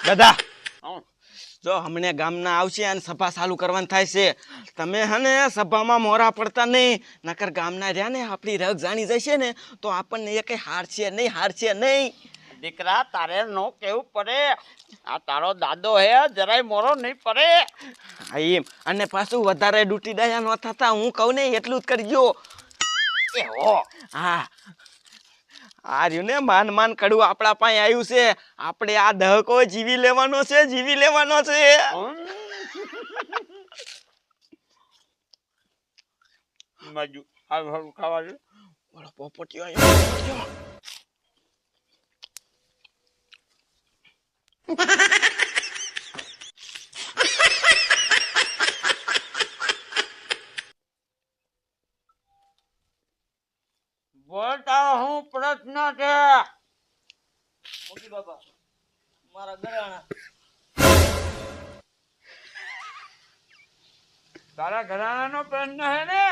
દાદા જો હમણાં ગામના આવશે અને સભા ચાલુ કરવાની થાય છે. તમે હને સભામાં મોરા પડતા નહીં, નકર ગામના રહ્યા ને આપણી રગ જાણી જશે ને તો આપણને એ કઈ હારશે નહીં. દીકરા તારે નો કેવું પડે, આ તારો દાદો હે જરાય મોરો નહીં પડે. હા એમ, અને પાછું વધારે ડૂટી ડાયા ન થતા હું કહું ને એટલું જ કરજો. એવો હા આ રહ્યું ને માન કડવું આપણા પાસે આવ્યું છે. આપણે આ દહકો જીવી લેવાનો છે. બાજુ હારું ખાવા દે. બોલો પોપટીઓ આવ્યો. બોલતા હું પ્રશ્ન છે. મોટી બાપા મારા ઘરાણા તારા ઘરાણાનો પ્રશ્ન હે ને?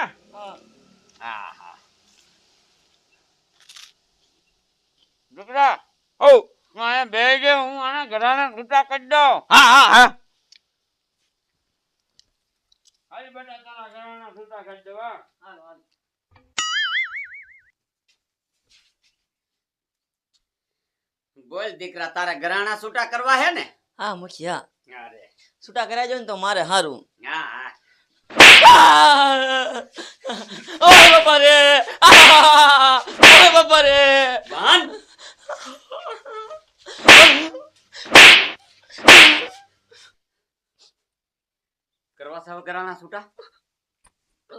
હા હા દીકરા ઓ તું અહીંયા બેસજે, હું આના ઘરાણા છૂટા કરી દઉં. હા હાલી બેટા તારા ઘરાણા છૂટા કરી દેવા. હાલો હાલો બોલ દીકરા, તારા ઘરાણા છૂટા કરવા હે ને? હા મુખિયા અરે છૂટા કરાજો ને તો મારે હારું. હા ઓય બાપા રે ભાન કરવા સાવ ઘરાણા છૂટા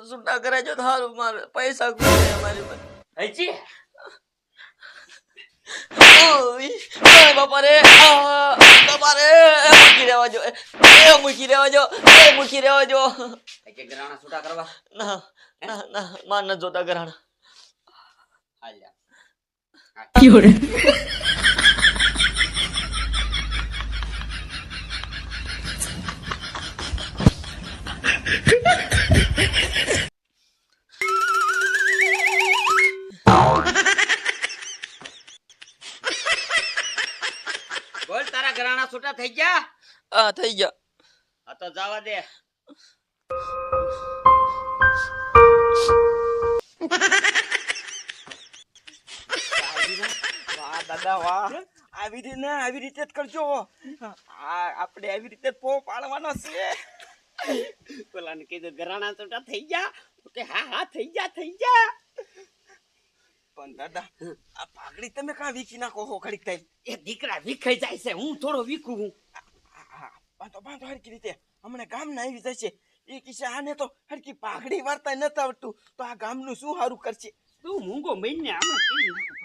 છૂટા કરાજો તો હારું, મારે પૈસા ખૂટે અમારી પાસે. હજી ઓય બાપા રે મૂકી રહેવા જો કે ઘરાણા છૂટા કરવા ના માર ન જોતા ઘરાણા. હાલ્યા બોલ, તારા ઘરાણા છૂટા થઈ ગયા? હા થઈ ગયા. હા તો જવા દે. વાહ દાદા વાહ, આવી રીતે જ કરજો. આપણે આવી રીતે જ પો પાડવાનો છે. પેલાને કીધું ઘરાણા છૂટા થઈ ગયા તો કે હા થઈ ગયા. પણ દાદા આ પાઘડી તમે કાં વીખી નાખો હો ઘડીક થાય? એ દીકરા વિખાઈ જાય છે, હું થોડો વીખું હું. બાંધો હરકી રીતે. હમણાં ગામના આવી જશે. એ કિસ્સે આને તો હરકી પાઘડી વાર્તા નથી આવડતું, તો આ ગામનું શું સારું કરશે? તું મૂંગો મહિને આમાં કેવી નાખો.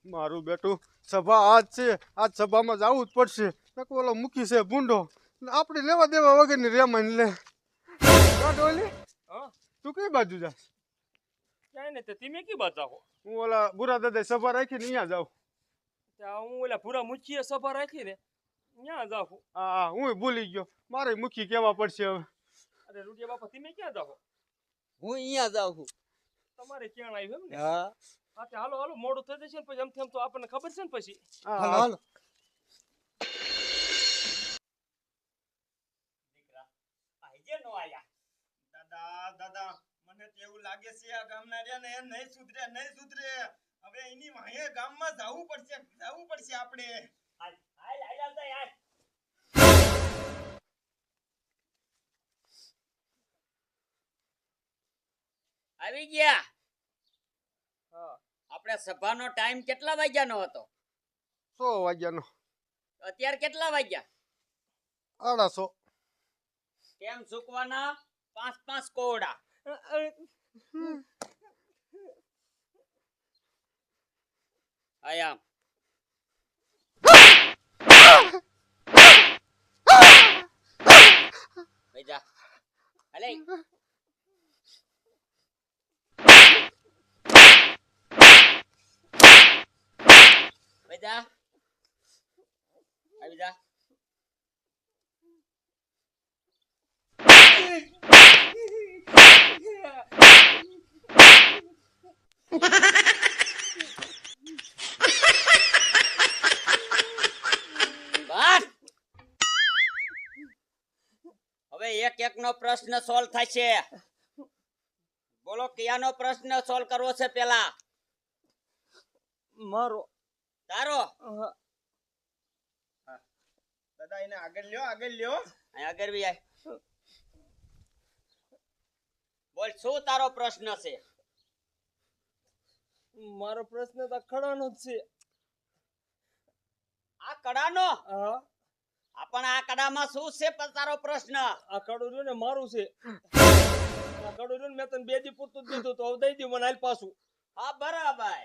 મારું બેટું સભા આજ છે, આજ સભામાં જવું જ પડશે. નકો ઓલો મૂકી છે ભૂંડો, આપણે લેવા દેવા વગરની રેમાન લે. ડોલી તું કઈ બાજુ જાસ? ક્યાંય ને તમે કી બતાવો? હું ઓલા બુરા દાદા સભા રાખીને અહીંયા જાઉં. ત્યાં હું ઓલા પૂરા મુખીએ સભા રાખી ને ત્યાં જાઉં. હા હું ભૂલી ગયો, મારે મુખી કહેવા પડશે હવે. અરે રૂડિયા બાપા તમે ક્યાં જાઓ? હું અહીંયા જાઉં છું. તમારે ક્યાં આવ્યું એમ ને? હા હા તે હાલો મોડું થઈ જશે ને પછી એમ તો આપણને ખબર છે ને પછી. હાલો દાદા મને તો એવું લાગે છે આ ગામના રહ્યા ને નહીં સુધરે. હવે એની વાહે ગામમાં જવું પડશે આપણે. આવી ગયા. હા આપણે સભાનો ટાઈમ કેટલા વાગ્યાનો હતો? 100 વાગ્યાનો. અત્યારે કેટલા વાગ્યા? 800. કેમ ચૂકવાના? 5 કોડા. આયા બેજા અલે બેજા આવી જા. હવે એક એક નો પ્રશ્ન સોલ્વ થશે. બોલો કયાનો પ્રશ્ન સોલ્વ કરવો છે પેલા? મારો તારો. દાદા એને આગળ લ્યો અહીં આગળ બી આય. બોલ શું તારો પ્રશ્ન છે? મારો પ્રશ્ન તો ખડાનો જ છે. આ કડાનો? હા, પણ આ કડામાં શું છે પણ તારો પ્રશ્ન? આ કડું રહ્યું ને મારું છે. આ કડું રહ્યું ને મેં તને 2 દી પૂરતું જ દીધું તો હવે દઈ દઉં મને હાલ પાછું. હા બરાબર.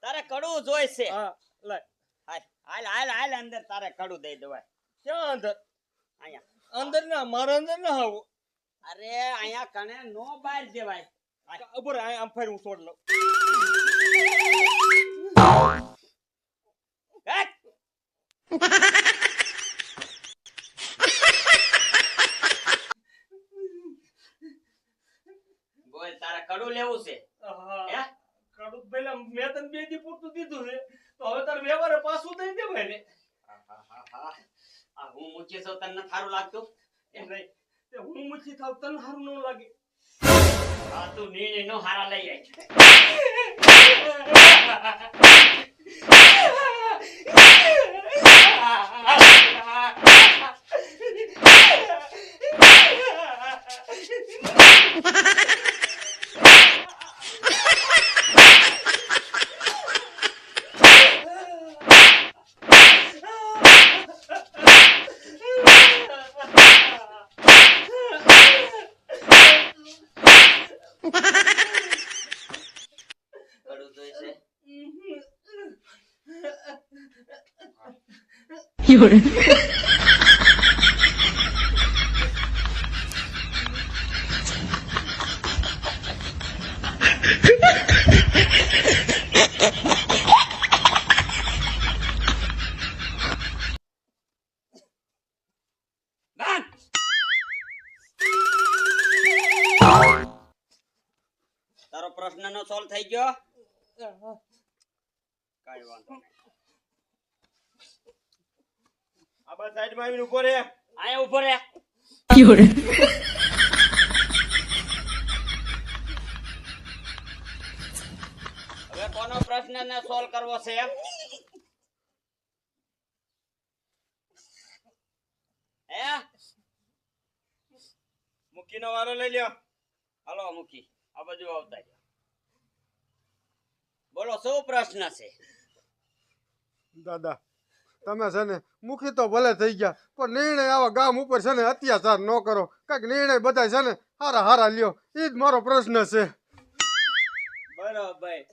તારે કડું જોઈશે. હા લાય. હાલ હાલ હાલ હાલ અંદર તારે કડું દઈ દેવાય. ક્યાં અંદર? અહીંયા. અંદર ના, મારા અંદર ના આવું. અરે અહીંયા કણે નો બહાર દેવાય. ઉપર આમ ફરી હું છોડ લઉં. હેટ! બોલ તારે કડું લેવું છે? હા, હે? કડું પેલા મેં તને 2 દી પૂરતું દીધું છે તો હવે તારે વ્યવહારે પાછું દઈ દેવાય ને. આ હું મૂકી છું તને નથી સારું લાગતું? એમ નહીં, તે હું મુઠ્ઠી થાવ તને સારું ન લાગે. હા તું નિર્ણય નો હારા લઈ આય. કડું જોઈશે? બાંધ! તારો પ્રશ્ન નો સોલ્વ થઈ ગયો? કાઈ વાંધો નહીં. આ બસ સાઈડમાં આવીને ઉભો રે. આયા ઉભો રે. હવે કોનો પ્રશ્ન ને સોલ્વ કરવો છે? હે? મૂકીનો વારો લઈ લ્યો. હાલો મૂકી આ બાજુ આવતા રહ્યો. બોલો શું પ્રશ્ન છે? દાદા તમે છે ને મુખી તો ભલે થઈ ગયા પણ નિર્ણય આવા ગામ ઉપર છે ને અત્યાચાર ન કરો. કાંઈક નિર્ણય બધા છે ને હારા હારા લ્યો. એ જ મારો પ્રશ્ન છે. બરોબર.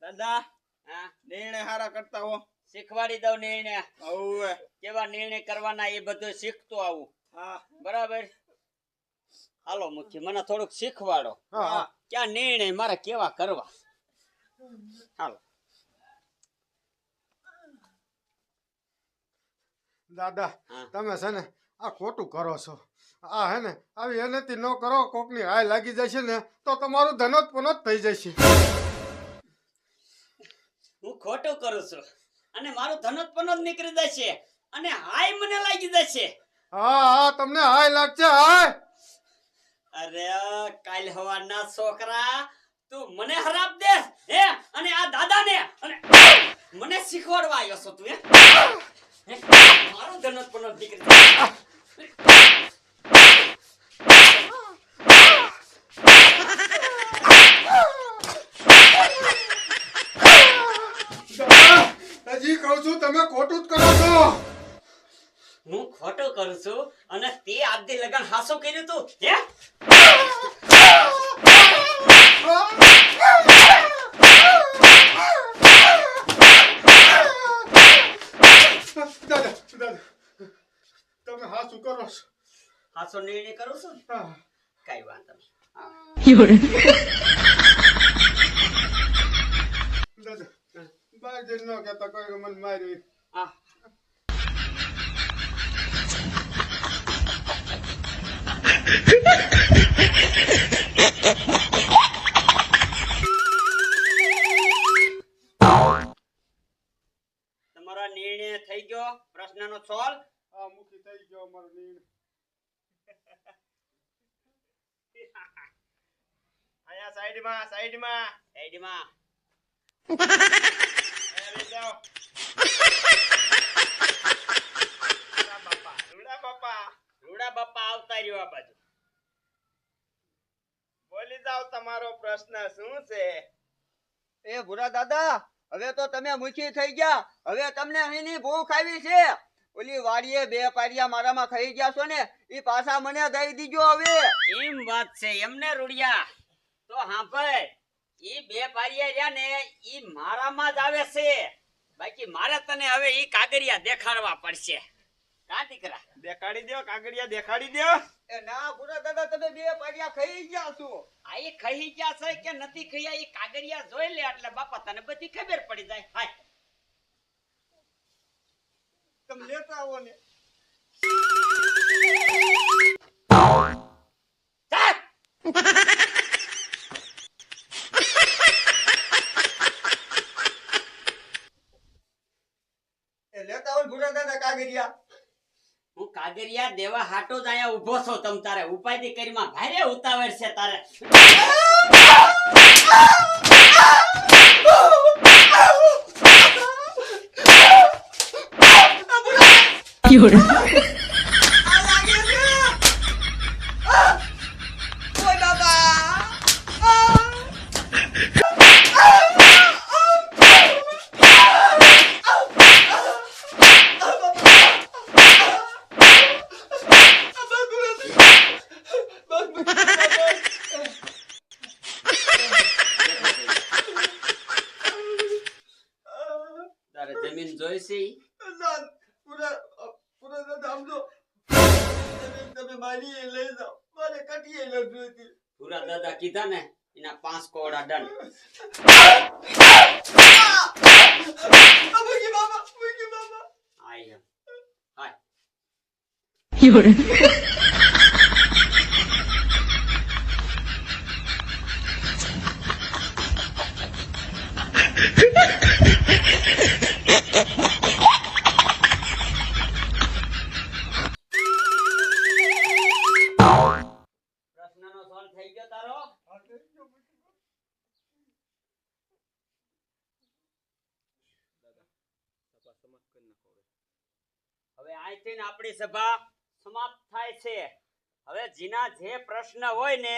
દાદા હા નિર્ણય હારા કરતા હો. શીખવાડી દઉં નિર્ણય. હવે કેવા નિર્ણય કરવાના એ બધું શીખતો આવું. હા બરાબર. હાલો મુખી મને થોડુંક શીખવાડો. હા હા ક્યાં નિર્ણય મારે કેવા કરવા. હાલો. દાદા હા. તમે છે ને આ ખોટું કરો છો. આ હે ને આવી એનેથી ન કરો. કોકની હાય લાગી જશે ને તો તમારું ધનોત પનોત થઈ જશે. હું ખોટું કરું છું અને મારું ધનોત પનોત નીકળી જશે અને હાય મને લાગી જશે. હા હા તમને હાય લાગશે હાય. અરે કાલ હવાના છોકરા તું મને હરાપ દે હે અને આ દાદાને અને મને શીખવાડવા આવ્યો છો તું હે? હે? મારું ધનોત પનોત નીકળી જશે. દાદા હજી કહું છું તમે ખોટું જ કરો છો. હું ખોટું કરું છું અને તે આજથી લગન હાસું કર્યું તું હે? દાદા દાદા તમે હા શું કરો છો? હાસો નિર્ણય કરું છું ને? હા. કઈ વાંધો નહીં. દાદા બહાર જઈને ન કહેતા કોઈ મને મારી. હા તમારો નિર્ણય થઈ ગયો પ્રશ્નનો સોલ્વ. આ મુખી થઈ ગયો અમારો નિર્ણય. અહીંયા સાઈડમાં સાઈડમાં સાઈડમાં બેસી જાઓ. રૂડા બાપા રૂડા બાપા આવતા રહ્યો આ બાજુ. બોલી જાઓ, તમારો પ્રશ્ન શું છે? એ ભૂરા દાદા, હવે તો તમે મુખી થઈ ગયા. હવે તમને અહીંની ભૂખ આવી છે. ઓલી વાડીએ 2 પારિયા મારામાં ખાઈ ગયા છો ને, ઈ પાછા મને દઈ દીજો હવે. એમ વાત છે એમને રૂડિયા. તો હાંભળ, ઈ 2 પારિયા રહ્યા ને ઈ મારામાં જ આવે છે. બાકી મારે તને હવે ઈ કાગરિયા દેખાડવા પડશે. કા દીકરા? દેખાડી દો કાગડિયા, દેખાડી દો. એ ના ભૂરા દાદા, તમે 2 પારિયા ખાઈ ગયા છો. આ ઈ ખાઈ ગયા છે કે નથી ખાયા ઈ કાગરિયા જોઈ લે એટલે બાપા તને બધી ખબર પડી જાય. હાય તમે લેતા આવો ને. ચાલ. એ લેતા આવો ને ભૂરા દાદા કાગરિયા. હું કાગરિયા દેવા હાટો જ અહીંયા ઊભો છો. તમ તારે ઉપાધિ કરીમાં ભારે ઉતાવળ છે તારે. ઓય બાબા. તારે જમીન જોઈશે ઈ? પૂરા દાદા સમજો. તમે મારી એ લઈ જાઓ. મારે કટીએ ન જોઈતી. પૂરા દાદા કીધા ને એના 5 કોડા દંડ. મૂકી બાબા, મૂકી બાબા. આય એમ. હાય. પ્રશ્નનો સોલ્વ થઈ ગયો તારો? હવે અહીંથી ને આપણી સભા સમાપ્ત થાય છે. હવે જીના જે પ્રશ્ન હોય ને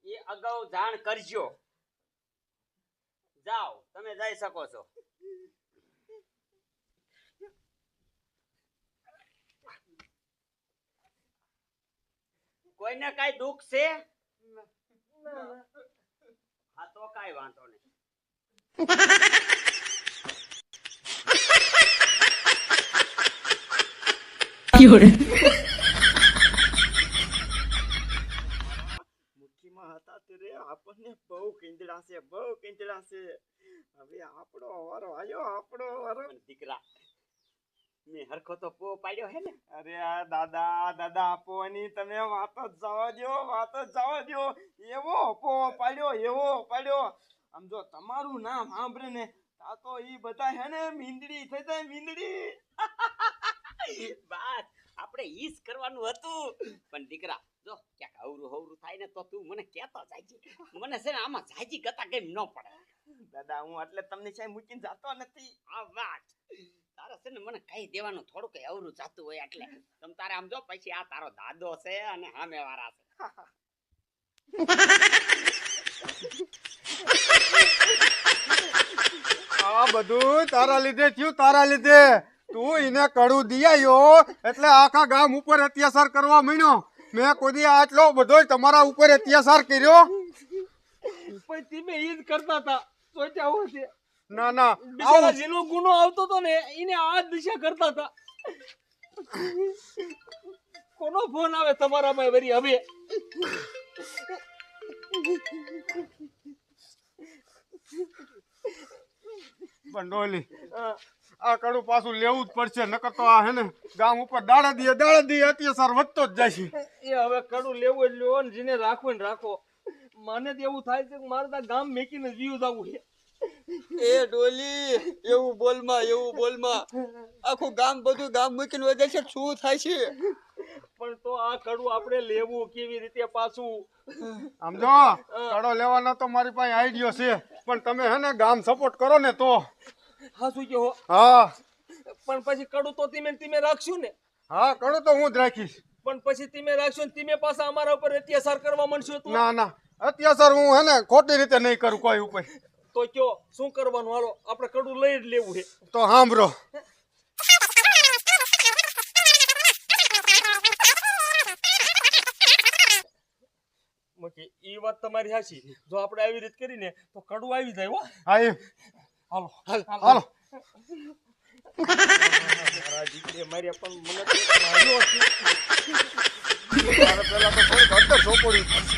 એ અગાઉ જાણ કરજો. જાઓ, તમે જઈ શકો છો. કોઈને કઈ દુઃખ છે? હા તો કઈ વાંધો નહીં. મુઠ્ઠીમાં હતા ત્યારે આપણને બહુ કિંજડા છે, બહુ કિંજડા છે. હવે આપણો વારો આવ્યો, આપણો વારો. પણ દીકરા, મેં હરખો તો પો પાડ્યો હે ને? અરે આ દાદા દાદા આપવાની તમે વાત જ જવા દો, વાત જ જવા દો. એવો પો પાડ્યો, એવો પાડ્યો. આમ જો તમારું નામ સાંભળે ને આ તો ઈ બધા હે ને મીંદડી થઈ જાય, મીંદડી. બસ આપણે ઈ જ કરવાનું હતું. પણ દીકરા જો ક્યાંક હવરું હવરું થાય ને તો તું મને કહેતો જાયજી. મને છે ને આમાં જાયજી ગતા કેમ ન પડે. દાદા હું એટલે તમને છે મૂકીને જાતો નથી. આ વાત તારે છે ને મને કહી દેવાનું થોડું કઈ અવરું જાતું હોય એટલે. તમ તારે આમ જો પછી આ તારો દાદો છે અને સામે વાળા છે. આ બધું તારા લીધે થયું, તારા લીધે. તું એને કડું દિયાયો એટલે આખા ગામ ઉપર અત્યાચાર કરવા માંડ્યો. મેં કોઈ દી આટલો બધો તમારા ઉપર અત્યાચાર કર્યો? પણ તમે ઈ જ કરતા હતા. સોચ્યા હોય છે ના ના, બિચારા જેનો ગુનો આવતો તો ને એને આ જ દિશા કરતા હતા. કોનો ફોન આવે તમારામાં વરી હવે? પણ ડોલી આ કડું પાછું લેવું જ પડશે, નકર તો આ હે ને ગામ ઉપર દાડા દીએ અત્યાચાર વધતો જ જાય છે. એ હવે કડું લેવું જ લ્યો ને જેને રાખવું ને રાખો. મને તો એવું થાય છે કે મારે તો ગામ મેકીને જીવ જવું છે. એ ડોલી, એવું બોલમાં, એવું બોલમાં. આખું ગામ, બધું ગામ મૂકીને વધે છે. શું થાય છે? પણ તો આ કડું આપણે લેવું કેવી રીતે પાછું? આમ જો કાળો લેવાનો તો મારી પાસે આઈડિયો છે, પણ તમે હે ને ગામ સપોર્ટ કરો ને તો. હા શું કહો? હા પણ પછી કડું તો તમે રાખશું ને? હા કડો તો હું જ રાખીશ. પણ પછી તમે રાખશો ને તમે પાછા અમારા ઉપર અત્યાચાર કરવા માંડશો તો? ના ના અત્યાચાર હું હે ને ખોટી રીતે નહીં કરું કોઈ ઉપર. તો કયો શું કરવાનું? હાલો આપણે કડું લઈ જ લેવું છે. તો સાંભળો. એ વાત તમારી સાચી. જો આપણે આવી રીત કરીને તો કડું આવી જાય. હો હા એ હાલો હાલો. મારા દીકરીએ માર્યા પણ મને તો માર્યો છે. મારે પેલા તો થોડીક અંદર સોપડવી પડશે.